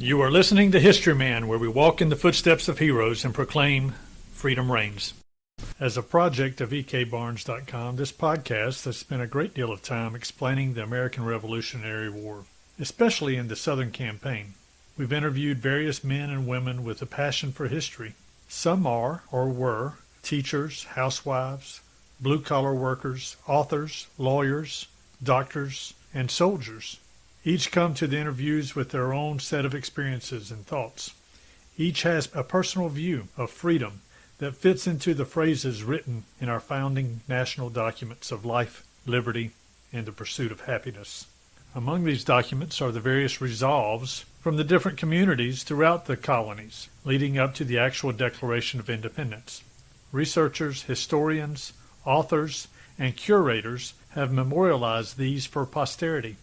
You are listening to Historyman, where we walk in the footsteps of heroes and proclaim freedom reigns. As a project of ekbarnes.com, this podcast has spent a great deal of time explaining the American Revolutionary War, especially in the Southern Campaign. We've interviewed various men and women with a passion for history. Some are, or were, teachers, housewives, blue-collar workers, authors, lawyers, doctors, and soldiers. Each come to the interviews with their own set of experiences and thoughts. Each has a personal view of freedom that fits into the phrases written in our founding national documents of life, liberty, and the pursuit of happiness. Among these documents are the various resolves from the different communities throughout the colonies, leading up to the actual Declaration of Independence. Researchers, historians, authors, and curators have memorialized these for posterity.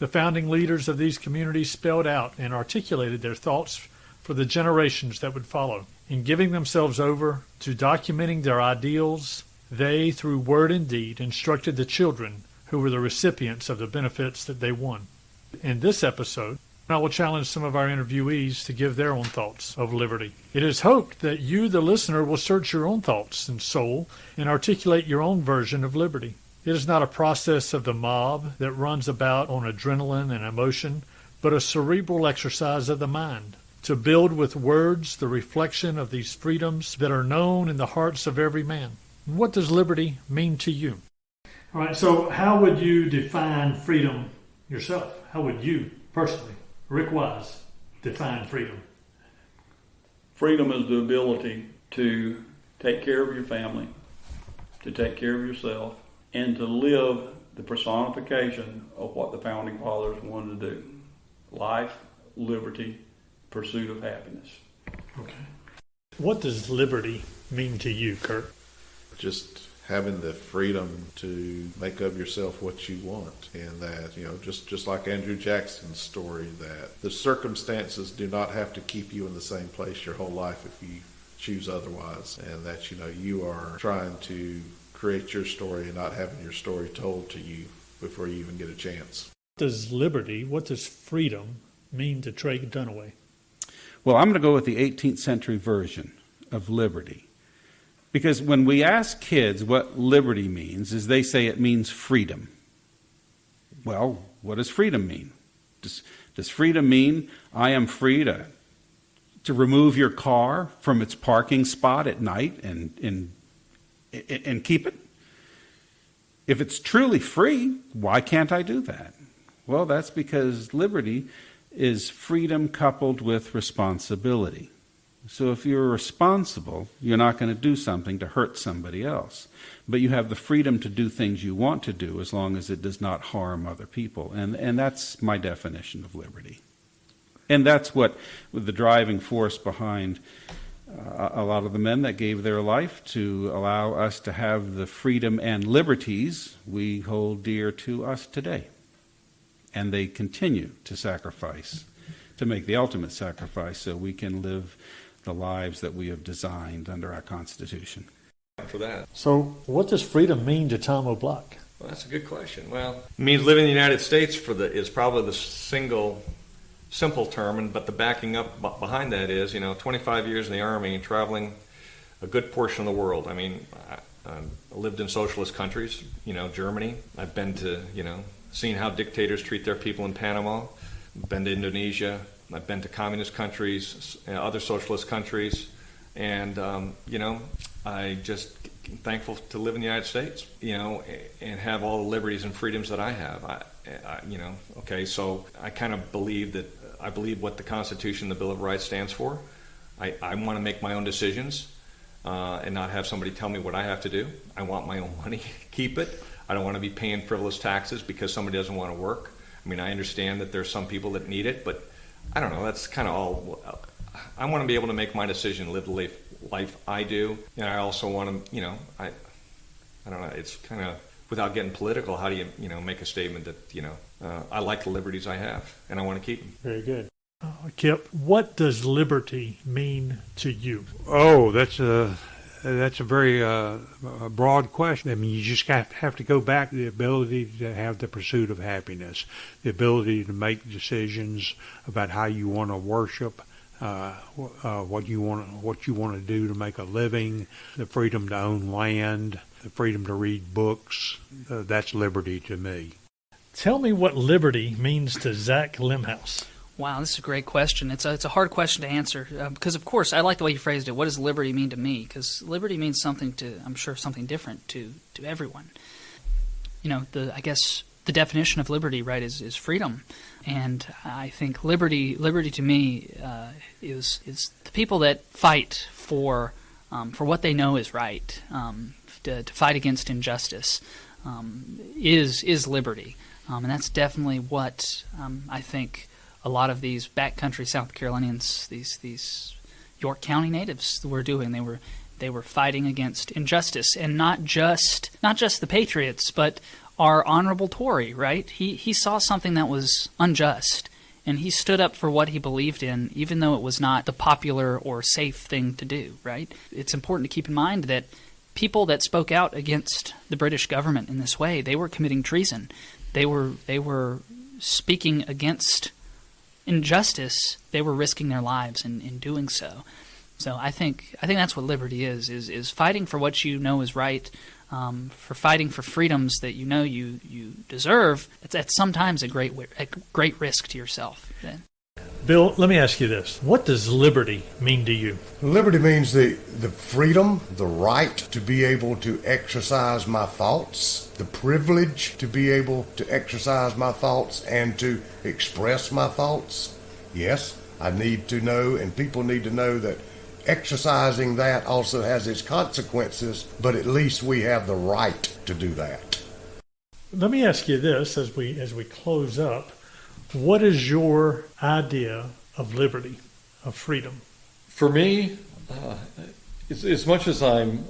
The founding leaders of these communities spelled out and articulated their thoughts for the generations that would follow. In giving themselves over to documenting their ideals, they, through word and deed, instructed the children who were the recipients of the benefits that they won. In this episode, I will challenge some of our interviewees to give their own thoughts of liberty. It is hoped that you, the listener, will search your own thoughts and soul and articulate your own version of liberty. It is not a process of the mob that runs about on adrenaline and emotion, but a cerebral exercise of the mind, to build with words the reflection of these freedoms that are known in the hearts of every man. What does liberty mean to you? All right, so how would you define freedom yourself? How would you, personally, Rick Wise, define freedom? Freedom is the ability to take care of your family, to take care of yourself, and to live the personification of what the Founding Fathers wanted to do. Life, liberty, pursuit of happiness. Okay. What does liberty mean to you, Kurt? Just having the freedom to make of yourself what you want, and that, just like Andrew Jackson's story, that the circumstances do not have to keep you in the same place your whole life if you choose otherwise, and that, you are trying to create your story and not having your story told to you before you even get a chance. What does freedom mean to Trey Dunaway? Well, I'm going to go with the 18th century version of liberty. Because when we ask kids what liberty means, is they say it means freedom. Well, what does freedom mean? Does freedom mean I am free to remove your car from its parking spot at night and keep it? If it's truly free, why can't I do that? Well, that's because liberty is freedom coupled with responsibility. So if you're responsible, you're not going to do something to hurt somebody else. But you have the freedom to do things you want to do as long as it does not harm other people. And that's my definition of liberty. And that's what the driving force behind a lot of the men that gave their life to allow us to have the freedom and liberties we hold dear to us today. And they continue to sacrifice, to make the ultimate sacrifice so we can live the lives that we have designed under our Constitution. For that. So what does freedom mean to Tom O'Block? Well, that's a good question. Well, it means living in the United States is probably the simple term, but the backing up behind that is, 25 years in the Army and traveling a good portion of the world. I mean, I lived in socialist countries, Germany. I've been to, seen how dictators treat their people in Panama. I've been to Indonesia. I've been to communist countries, other socialist countries, and I just thankful to live in the United States, and have all the liberties and freedoms that I have. So I kind of believe what the Constitution, the Bill of Rights stands for. I want to make my own decisions and not have somebody tell me what I have to do. I want my own money, keep it. I don't want to be paying frivolous taxes because somebody doesn't want to work. I mean, I understand that there's some people that need it, but I don't know, that's kind of all. I want to be able to make my decision, live the life I do, and I also want to, I don't know, it's kind of, without getting political, how do you, make a statement that, I like the liberties I have, and I want to keep them. Very good. Kip, what does liberty mean to you? Oh, that's a That's a very broad question. I mean, you just have to go back to the ability to have the pursuit of happiness, the ability to make decisions about how you want to worship, what you want to do to make a living, the freedom to own land, the freedom to read books. That's liberty to me. Tell me what liberty means to Zach Limhouse. Wow, this is a great question. It's a hard question to answer because, of course, I like the way you phrased it. What does liberty mean to me? Because liberty means something to, I'm sure, something different to everyone. You know, I guess the definition of liberty, right, is freedom, and I think liberty to me is the people that fight for what they know is right, to fight against injustice, is liberty, and that's definitely what I think a lot of these backcountry South Carolinians, these York County natives, were doing. They were fighting against injustice, and not just the Patriots, but our honorable Tory. Right? He saw something that was unjust, and he stood up for what he believed in, even though it was not the popular or safe thing to do. Right? It's important to keep in mind that people that spoke out against the British government in this way, they were committing treason. They were speaking against injustice. They were risking their lives in doing so. So I think that's what liberty is fighting for what you know is right, for fighting for freedoms that you know you deserve. It's sometimes a great risk to yourself. Then. Bill, let me ask you this. What does liberty mean to you? Liberty means the freedom, the right to be able to exercise my thoughts, the privilege to be able to exercise my thoughts and to express my thoughts. Yes, I need to know, and people need to know, that exercising that also has its consequences, but at least we have the right to do that. Let me ask you this as we close up. What is your idea of liberty, of freedom? For me, as much as I'm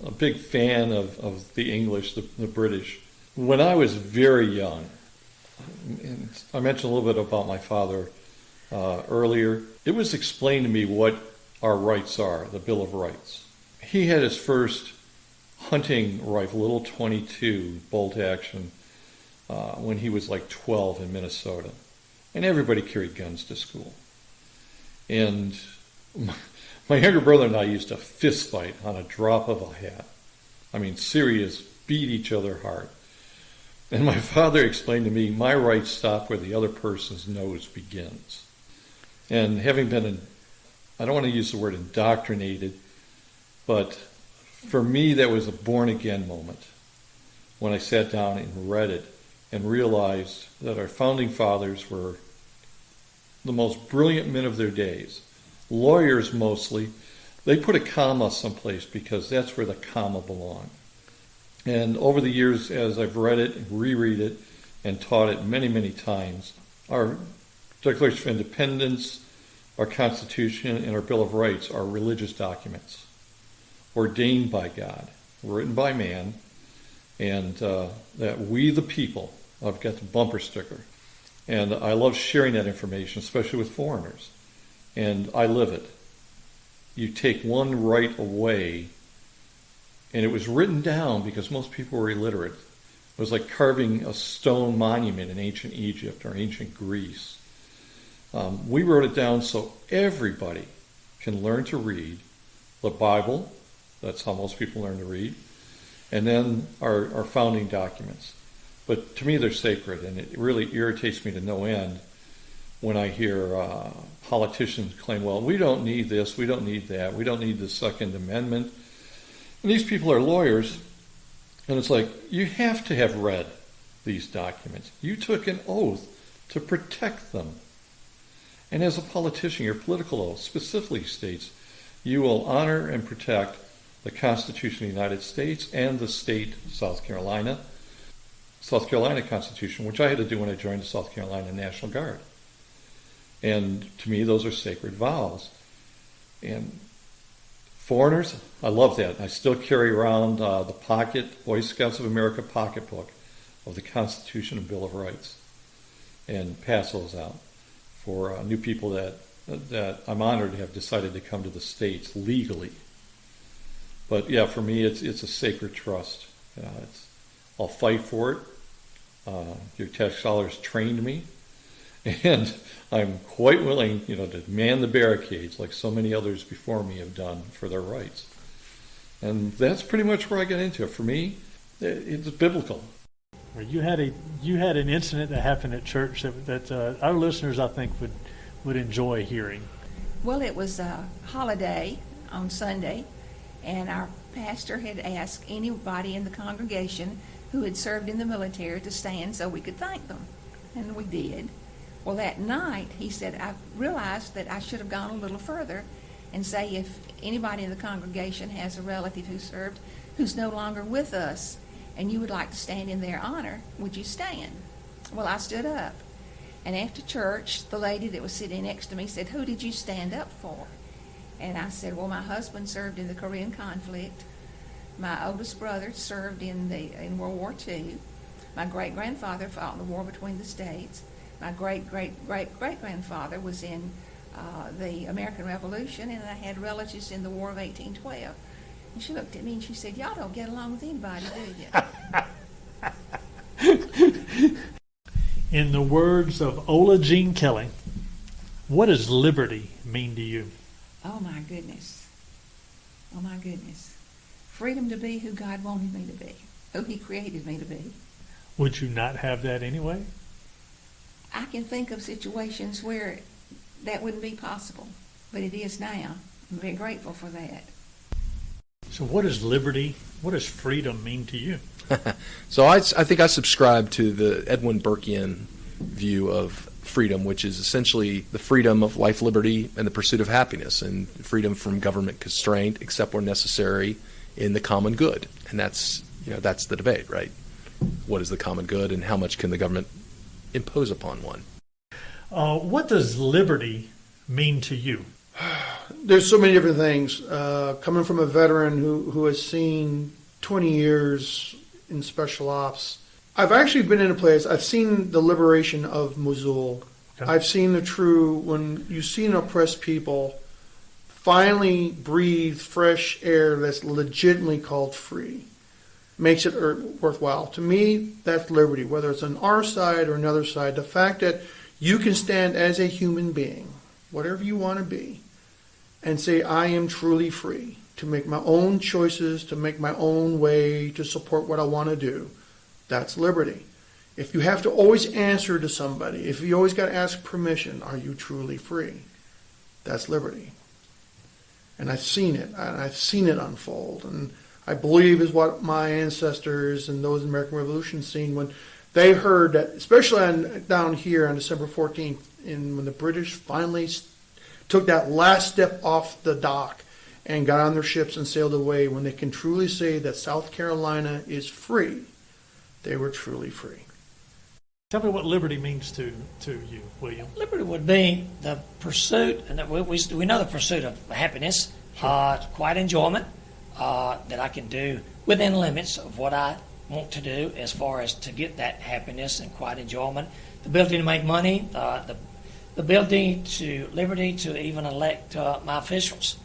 a big fan of the English, the British, when I was very young, and I mentioned a little bit about my father earlier, it was explained to me what our rights are, the Bill of Rights. He had his first hunting rifle, little .22 bolt action, when he was like 12 in Minnesota. And everybody carried guns to school. And my younger brother and I used to fist fight on a drop of a hat. I mean, serious, beat each other hard. And my father explained to me, my rights stop where the other person's nose begins. And having been, I don't want to use the word indoctrinated, but for me that was a born-again moment when I sat down and read it and realized that our founding fathers were the most brilliant men of their days. Lawyers mostly. They put a comma someplace because that's where the comma belonged. And over the years, as I've read it, reread it, and taught it many, many times, our Declaration of Independence, our Constitution, and our Bill of Rights are religious documents ordained by God, written by man, and that we the people, I've got the bumper sticker. And I love sharing that information, especially with foreigners. And I live it. You take one right away, and it was written down because most people were illiterate. It was like carving a stone monument in ancient Egypt or ancient Greece. We wrote it down so everybody can learn to read the Bible. That's how most people learn to read. And then our founding documents. But to me, they're sacred, and it really irritates me to no end when I hear politicians claim, well, we don't need this, we don't need that, we don't need the Second Amendment. And these people are lawyers, and it's like, you have to have read these documents. You took an oath to protect them. And as a politician, your political oath specifically states you will honor and protect the Constitution of the United States and the state of South Carolina Constitution, which I had to do when I joined the South Carolina National Guard. And to me, those are sacred vows. And foreigners, I love that. I still carry around the Boy Scouts of America pocketbook of the Constitution and Bill of Rights and pass those out for new people that I'm honored to have decided to come to the States legally. But yeah, for me, it's a sacred trust. I'll fight for it. Your tax dollars trained me, and I'm quite willing, to man the barricades like so many others before me have done for their rights. And that's pretty much where I got into it. For me, it's biblical. You had an incident that happened at church that our listeners, I think, would enjoy hearing. Well, it was a holiday on Sunday, and our pastor had asked anybody in the congregation who had served in the military to stand so we could thank them, and we did. Well, that night, he said, I realized that I should have gone a little further and say if anybody in the congregation has a relative who served who's no longer with us and you would like to stand in their honor, would you stand? Well, I stood up. And after church, the lady that was sitting next to me said, who did you stand up for? And I said, well, my husband served in the Korean conflict. My oldest brother served in World War II. My great-grandfather fought in the war between the states. My great-great-great-great-grandfather was in the American Revolution, and I had relatives in the War of 1812. And she looked at me and she said, y'all don't get along with anybody, do you? In the words of Ola Jean Kelly, what does liberty mean to you? Oh, my goodness. Oh, my goodness. Freedom to be who God wanted me to be, who He created me to be. Would you not have that anyway? I can think of situations where that wouldn't be possible, but it is now. I'm very grateful for that. So what does liberty, what does freedom mean to you? So I think I subscribe to the Edwin Burkean view of freedom, which is essentially the freedom of life, liberty, and the pursuit of happiness, and freedom from government constraint, except where necessary, in the common good. And that's the debate, right? What is the common good, and how much can the government impose upon one? What does liberty mean to you? There's so many different things. Coming from a veteran who has seen 20 years in special ops, I've actually been in a place, I've seen the liberation of Mosul. Okay. I've seen when you see an oppressed people finally breathe fresh air that's legitimately called free, makes it worthwhile. To me, that's liberty, whether it's on our side or another side. The fact that you can stand as a human being, whatever you want to be, and say, I am truly free to make my own choices, to make my own way, to support what I want to do. That's liberty. If you have to always answer to somebody, if you always got to ask permission, are you truly free? That's liberty. And I've seen it. And I've seen it unfold. And I believe is what my ancestors and those in the American Revolution seen when they heard that, especially down here on December 14th, when the British finally took that last step off the dock and got on their ships and sailed away, when they can truly say that South Carolina is free, they were truly free. Tell me what liberty means to you, William. Liberty would be the pursuit, and we know the pursuit of happiness, quiet enjoyment that I can do within limits of what I want to do as far as to get that happiness and quiet enjoyment, the ability to make money, the ability to liberty to even elect my officials.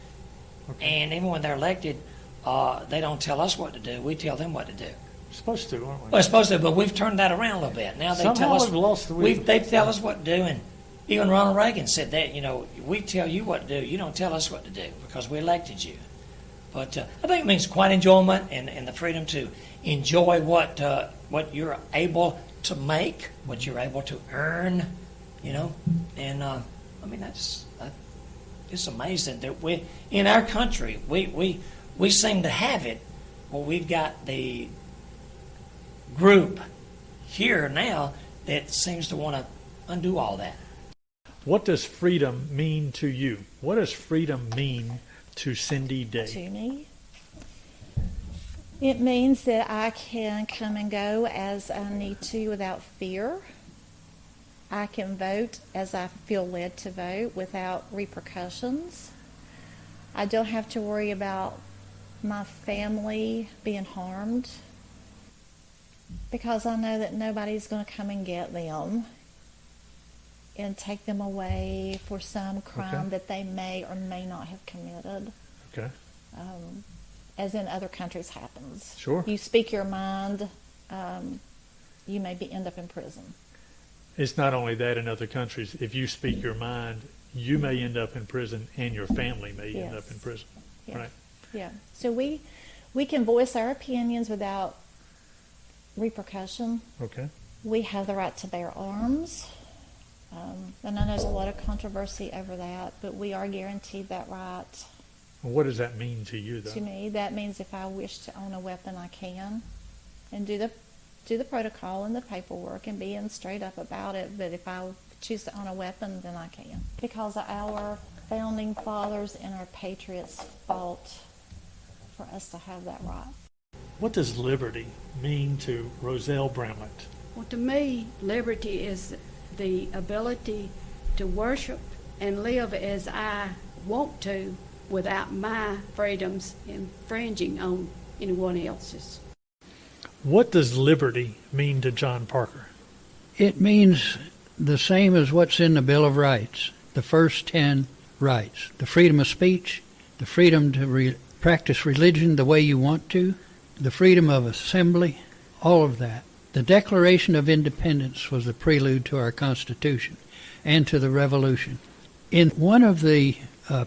Okay. And even when they're elected, they don't tell us what to do. We tell them what to do. We're supposed to, aren't we? We're supposed to, but we've turned that around a little bit. Now they tell us they tell us what to do, and even Ronald Reagan said that. We tell you what to do. You don't tell us what to do because we elected you. But I think it means quiet enjoyment and the freedom to enjoy what you're able to make, what you're able to earn. And it's amazing that we in our country we seem to have it. Well, we've got the group here now that seems to want to undo all that. What does freedom mean to you? What does freedom mean to Cindy Day? To me, it means that I can come and go as I need to without fear. I can vote as I feel led to vote without repercussions. I don't have to worry about my family being harmed because I know that nobody's going to come and get them and take them away for some crime that they may or may not have committed. Okay. as in other countries happens. Sure. You speak your mind, you may end up in prison. It's not only that in other countries. If you speak your mind, you may end up in prison and your family may end up in prison. Yeah. Right? Yeah. So we can voice our opinions without repercussion. Okay. We have the right to bear arms. And I know there's a lot of controversy over that, but we are guaranteed that right. Well, what does that mean to you, though? To me, that means if I wish to own a weapon, I can, and do the protocol and the paperwork and being straight up about it. But if I choose to own a weapon, then I can. Because our founding fathers and our patriots fought for us to have that right. What does liberty mean to Roselle Bramlett? Well, to me, liberty is the ability to worship and live as I want to without my freedoms infringing on anyone else's. What does liberty mean to John Parker? It means the same as what's in the Bill of Rights, the first 10 rights. The freedom of speech, the freedom to practice religion the way you want to, the freedom of assembly, all of that. The Declaration of Independence was the prelude to our Constitution and to the Revolution. In one of the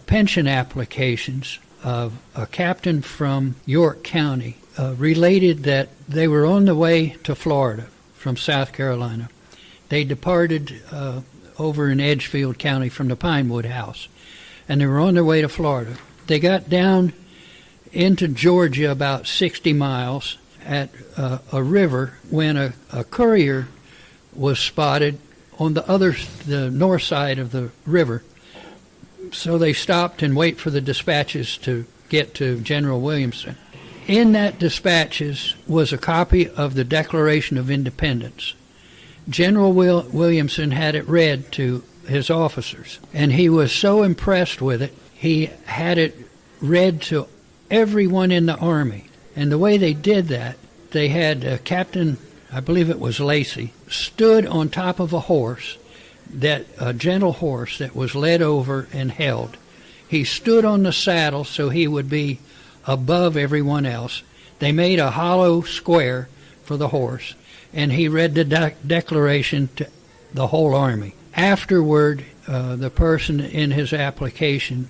pension applications of a captain from York County related that they were on the way to Florida from South Carolina. They departed over in Edgefield County from the Pinewood House, and they were on their way to Florida. They got down into Georgia about 60 miles at a river when a courier was spotted on the north side of the river. So they stopped and wait for the dispatches to get to General Williamson. In that dispatches was a copy of the Declaration of Independence. General Williamson had it read to his officers, and he was so impressed with it, he had it read to everyone in the Army. And the way they did that, they had Captain, I believe it was Lacey, stood on top of a horse, a gentle horse that was led over and held. He stood on the saddle so he would be above everyone else. They made a hollow square for the horse, and he read the Declaration to the whole Army. Afterward, the person in his application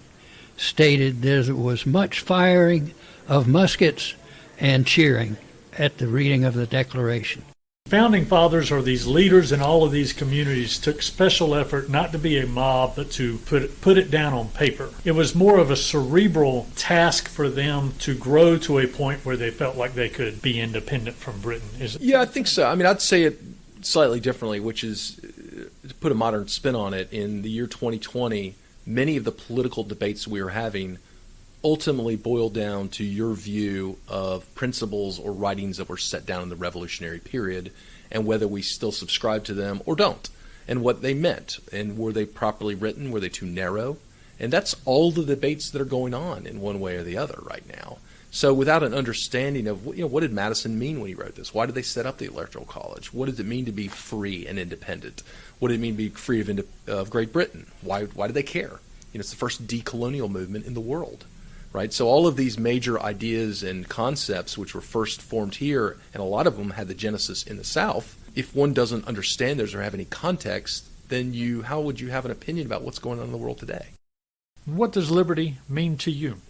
stated there was much firing of muskets and cheering at the reading of the Declaration. Founding fathers, or these leaders in all of these communities, took special effort not to be a mob, but to put it down on paper. It was more of a cerebral task for them to grow to a point where they felt like they could be independent from Britain. Yeah, I think so. I mean, I'd say it slightly differently, which is, to put a modern spin on it, in the year 2020, many of the political debates we are having ultimately boil down to your view of principles or writings that were set down in the Revolutionary period and whether we still subscribe to them or don't, and what they meant, and were they properly written, were they too narrow? And that's all the debates that are going on in one way or the other right now. So without an understanding of, what did Madison mean when he wrote this? Why did they set up the Electoral College? What does it mean to be free and independent? What did it mean to be free of Great Britain? Why did they care? It's the first decolonial movement in the world. Right, so all of these major ideas and concepts which were first formed here, and a lot of them had the genesis in the South, if one doesn't understand those or have any context, then how would you have an opinion about what's going on in the world today? What does liberty mean to you?